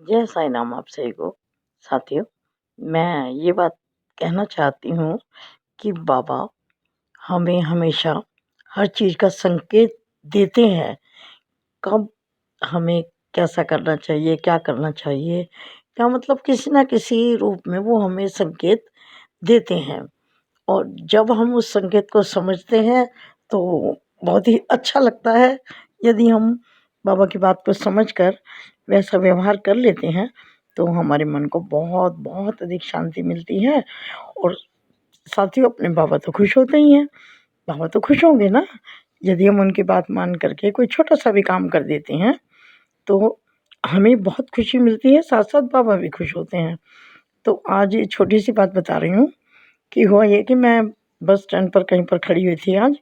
जय साईं राम आप सभी को। साथियों, मैं ये बात कहना चाहती हूँ कि बाबा हमें हमेशा हर चीज़ का संकेत देते हैं। कब हमें कैसा करना चाहिए, क्या करना चाहिए, क्या मतलब किसी न किसी रूप में वो हमें संकेत देते हैं। और जब हम उस संकेत को समझते हैं तो बहुत ही अच्छा लगता है। यदि हम बाबा की बात को समझकर वैसा व्यवहार कर लेते हैं तो हमारे मन को बहुत बहुत अधिक शांति मिलती है। और साथियों, अपने बाबा तो खुश होते ही हैं, बाबा तो खुश होंगे ना। यदि हम उनकी बात मान करके कोई छोटा सा भी काम कर देते हैं तो हमें बहुत खुशी मिलती है, साथ साथ बाबा भी खुश होते हैं। तो आज ये छोटी सी बात बता रही हूँ कि हुआ ये कि मैं बस स्टैंड पर कहीं पर खड़ी हुई थी आज।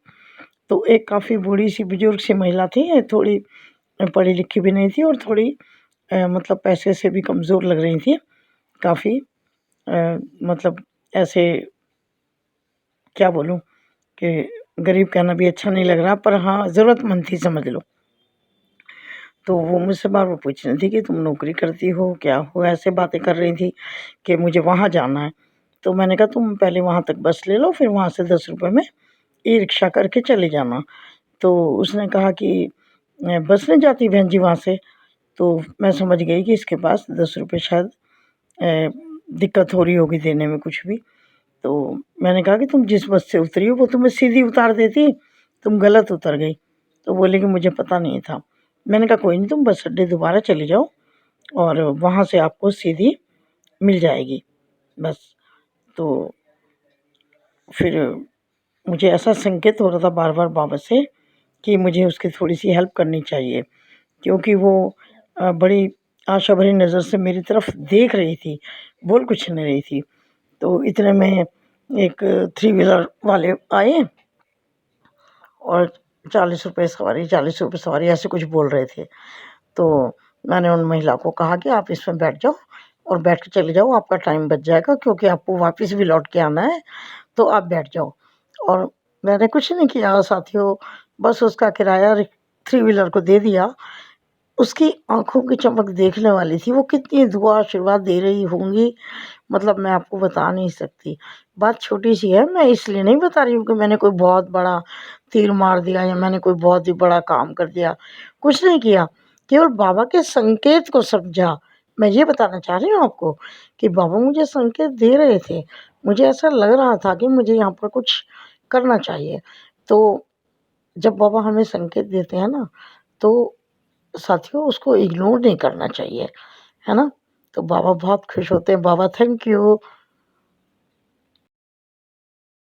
तो एक काफ़ी बूढ़ी सी बुजुर्ग सी महिला थी, थोड़ी पढ़ी लिखी भी नहीं थी और थोड़ी मतलब पैसे से भी कमज़ोर लग रही थी काफ़ी। मतलब ऐसे क्या बोलूँ कि गरीब कहना भी अच्छा नहीं लग रहा, पर हाँ ज़रूरतमंद थी समझ लो। तो वो मुझसे बार-बार पूछ रही थी कि तुम नौकरी करती हो, क्या हो? ऐसे बातें कर रही थी कि मुझे वहाँ जाना है। तो मैंने कहा तुम पहले वहाँ तक बस ले लो, फिर वहाँ से 10 रुपए में ई-रिक्शा करके चले जाना। तो उसने कहा कि बस नहीं जाती बहन जी वहाँ से? तो मैं समझ गई कि इसके पास 10 रुपए शायद दिक्कत हो रही होगी देने में कुछ भी। तो मैंने कहा कि तुम जिस बस से उतरी हो वो तुम्हें सीधी उतार देती, तुम गलत उतर गई। तो बोले कि मुझे पता नहीं था। मैंने कहा कोई नहीं, तुम बस अड्डे दोबारा चली जाओ और वहाँ से आपको सीधी मिल जाएगी बस। तो फिर मुझे ऐसा संकेत हो रहा था बार-बार बाबा से कि मुझे उसकी थोड़ी-सी हेल्प करनी चाहिए, क्योंकि वो बड़ी आशा भरी नज़र से मेरी तरफ देख रही थी, बोल कुछ नहीं रही थी। तो इतने में एक थ्री व्हीलर वाले आए और 40 रुपए सवारी, 40 रुपए सवारी ऐसे कुछ बोल रहे थे। तो मैंने उन महिला को कहा कि आप इसमें बैठ जाओ और बैठ के चले जाओ, आपका टाइम बच जाएगा क्योंकि आपको वापस भी लौट के आना है, तो आप बैठ जाओ। और मैंने कुछ नहीं किया साथियों, बस उसका किराया थ्री व्हीलर को दे दिया। उसकी आँखों की चमक देखने वाली थी, वो कितनी दुआ आशीर्वाद दे रही होंगी, मतलब मैं आपको बता नहीं सकती। बात छोटी-सी है, मैं इसलिए नहीं बता रही हूँ कि मैंने कोई बहुत बड़ा तीर मार दिया या मैंने कोई बहुत ही बड़ा काम कर दिया, कुछ नहीं किया, केवल बाबा के संकेत को समझा। मैं ये बताना चाह रही हूँ आपको कि बाबा मुझे संकेत दे रहे थे, मुझे ऐसा लग रहा था कि मुझे यहाँ पर कुछ करना चाहिए। तो जब बाबा हमें संकेत देते हैं ना, तो साथियों उसको इग्नोर नहीं करना चाहिए, है ना? तो बाबा बहुत खुश होते हैं, बाबा थैंक यू।